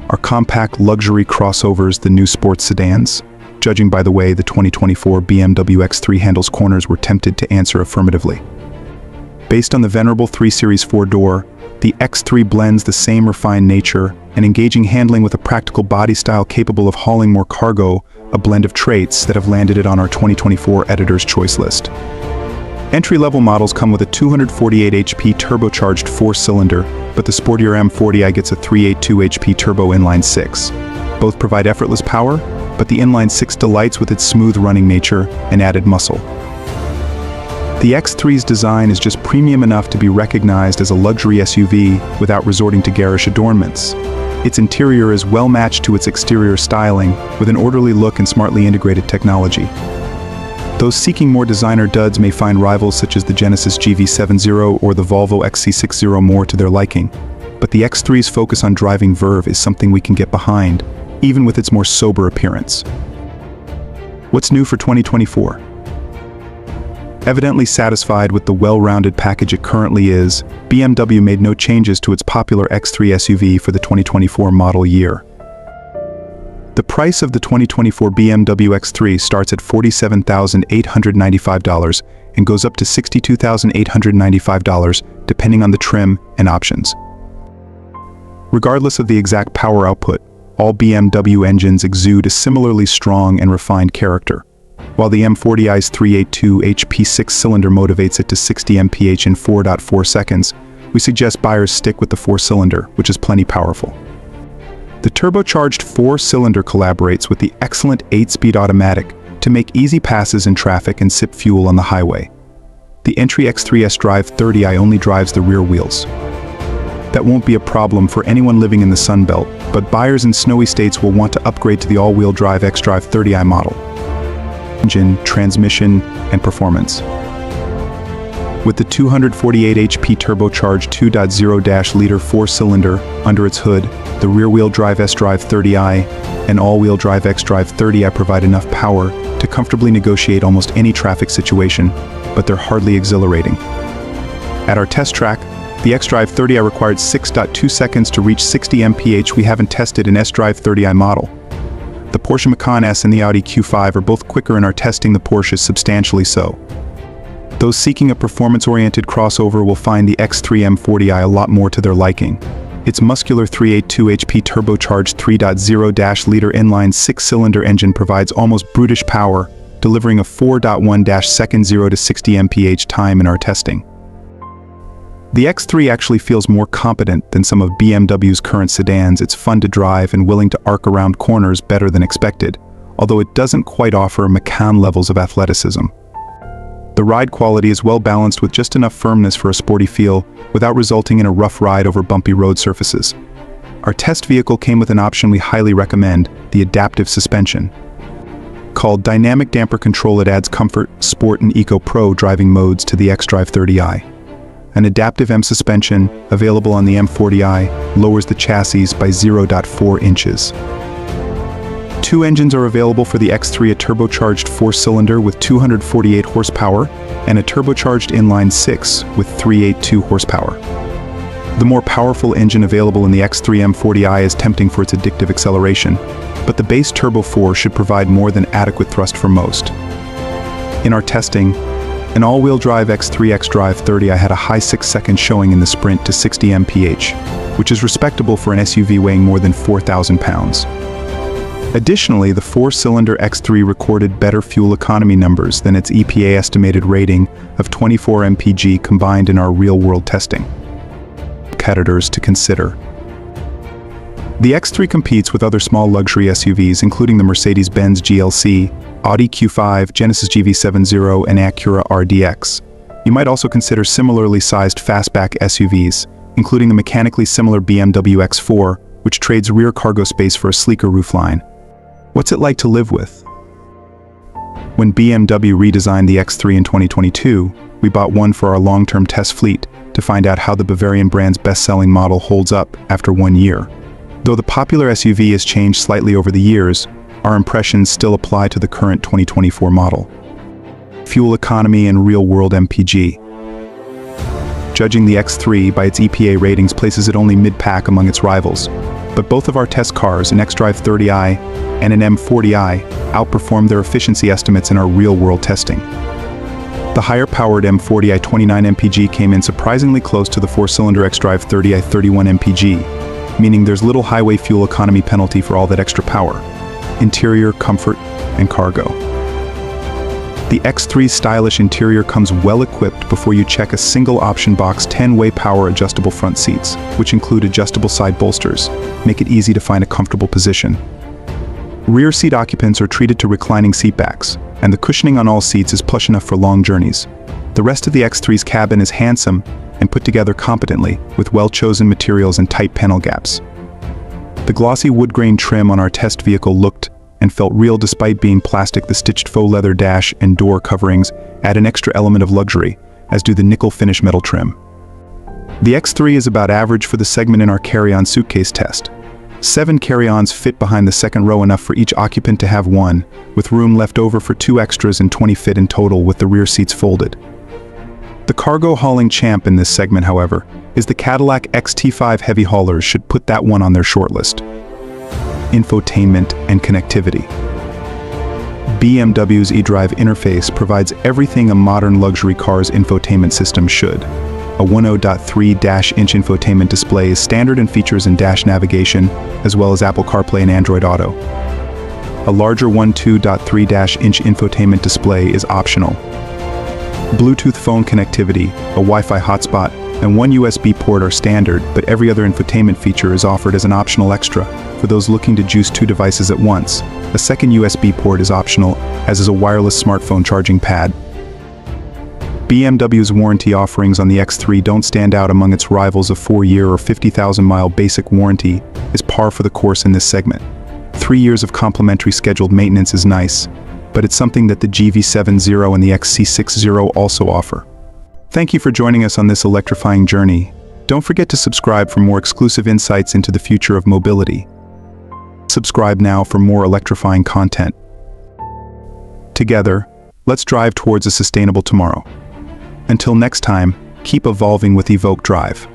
Are compact luxury crossovers the new sports sedans? Judging by the way the 2024 BMW X3 handles corners, we're tempted to answer affirmatively. Based on the venerable 3 Series 4-door, the X3 blends the same refined nature and engaging handling with a practical body style capable of hauling more cargo, a blend of traits that have landed it on our 2024 Editor's Choice list. Entry-level models come with a 248 HP turbocharged 4-cylinder, but the sportier M40i gets a 382 HP turbo inline-six. Both provide effortless power, but the inline-six delights with its smooth-running nature and added muscle. The X3's design is just premium enough to be recognized as a luxury SUV without resorting to garish adornments. Its interior is well matched to its exterior styling, with an orderly look and smartly integrated technology. Those seeking more designer duds may find rivals such as the Genesis GV70 or the Volvo XC60 more to their liking, but the X3's focus on driving verve is something we can get behind, even with its more sober appearance. What's new for 2024? Evidently satisfied with the well-rounded package it currently is, BMW made no changes to its popular X3 SUV for the 2024 model year. The price of the 2024 BMW X3 starts at $47,895 and goes up to $62,895 depending on the trim and options. Regardless of the exact power output, all BMW engines exude a similarly strong and refined character. While the M40i's 382 HP 6-cylinder motivates it to 60 mph in 4.4 seconds, we suggest buyers stick with the 4-cylinder, which is plenty powerful. The turbocharged 4-cylinder collaborates with the excellent 8-speed automatic to make easy passes in traffic and sip fuel on the highway. The entry X3 S-Drive 30i only drives the rear wheels. That won't be a problem for anyone living in the Sunbelt, but buyers in snowy states will want to upgrade to the all-wheel drive X-Drive 30i model. Engine, transmission, and performance. With the 248 HP turbocharged 2.0-liter 4-cylinder under its hood, the rear-wheel drive S-Drive 30i and all-wheel drive X-Drive 30i provide enough power to comfortably negotiate almost any traffic situation, but they're hardly exhilarating. At our test track, the X-Drive 30i required 6.2 seconds to reach 60 mph. We haven't tested an S-Drive 30i model. The Porsche Macan S and the Audi Q5 are both quicker and are testing the Porsches substantially so. Those seeking a performance-oriented crossover will find the X3 M40i a lot more to their liking. Its muscular 382 HP turbocharged 3.0-liter inline 6-cylinder engine provides almost brutish power, delivering a 4.1-second 0 to 60 mph time in our testing. The X3 actually feels more competent than some of BMW's current sedans. It's fun to drive and willing to arc around corners better than expected, although it doesn't quite offer Macan levels of athleticism. The ride quality is well balanced with just enough firmness for a sporty feel without resulting in a rough ride over bumpy road surfaces. Our test vehicle came with an option we highly recommend, the adaptive suspension. Called Dynamic Damper Control, it adds comfort, sport, and Eco Pro driving modes to the X-Drive 30i. An adaptive M suspension, available on the M40i, lowers the chassis by 0.4 inches. 2 engines are available for the X3, a turbocharged 4-cylinder with 248 horsepower and a turbocharged inline-six with 382 horsepower. The more powerful engine available in the X3 M40i is tempting for its addictive acceleration, but the base Turbo 4 should provide more than adequate thrust for most. In our testing, an all-wheel drive X3 X-Drive 30i had a high 6-second showing in the sprint to 60 mph, which is respectable for an SUV weighing more than 4,000 pounds. Additionally, the 4-cylinder X3 recorded better fuel economy numbers than its EPA estimated rating of 24 mpg combined in our real-world testing. Competitors to consider. The X3 competes with other small luxury SUVs including the Mercedes-Benz GLC, Audi Q5, Genesis GV70, and Acura RDX. You might also consider similarly sized fastback SUVs, including the mechanically similar BMW X4, which trades rear cargo space for a sleeker roofline. What's it like to live with? When BMW redesigned the X3 in 2022, we bought one for our long-term test fleet to find out how the Bavarian brand's best-selling model holds up after 1 year. Though the popular SUV has changed slightly over the years, our impressions still apply to the current 2024 model. Fuel economy and real-world MPG. Judging the X3 by its EPA ratings places it only mid-pack among its rivals. But both of our test cars, an xDrive 30i and an M40i, outperformed their efficiency estimates in our real-world testing. The higher-powered M40i 29 mpg came in surprisingly close to the 4-cylinder xDrive 30i 31 mpg, meaning there's little highway fuel economy penalty for all that extra power, interior, comfort, and cargo. The X3's stylish interior comes well-equipped before you check a single-option box 10-way power adjustable front seats, which include adjustable side bolsters, make it easy to find a comfortable position. Rear seat occupants are treated to reclining seatbacks, and the cushioning on all seats is plush enough for long journeys. The rest of the X3's cabin is handsome and put together competently, with well-chosen materials and tight panel gaps. The glossy wood grain trim on our test vehicle looked and felt real despite being plastic. The stitched faux leather dash and door coverings add an extra element of luxury, as do the nickel finish metal trim. The X3 is about average for the segment in our carry-on suitcase test. 7 carry-ons fit behind the second row, enough for each occupant to have one, with room left over for 2 extras, and 20 fit in total with the rear seats folded. The cargo hauling champ in this segment, however, is the Cadillac XT5. Heavy haulers should put that one on their shortlist. Infotainment and connectivity. BMW's eDrive interface provides everything a modern luxury car's infotainment system should. A 10.3-inch infotainment display is standard and features in dash navigation, as well as Apple CarPlay and Android Auto. A larger 12.3-inch infotainment display is optional. Bluetooth phone connectivity, a Wi-Fi hotspot, and 1 USB port are standard, but every other infotainment feature is offered as an optional extra for those looking to juice 2 devices at once. A second USB port is optional, as is a wireless smartphone charging pad. BMW's warranty offerings on the X3 don't stand out among its rivals. A 4-year or 50,000-mile basic warranty is par for the course in this segment. 3 years of complimentary scheduled maintenance is nice, but it's something that the GV70 and the XC60 also offer. Thank you for joining us on this electrifying journey. Don't forget to subscribe for more exclusive insights into the future of mobility. Subscribe now for more electrifying content. Together, let's drive towards a sustainable tomorrow. Until next time, keep evolving with Evoque Drive.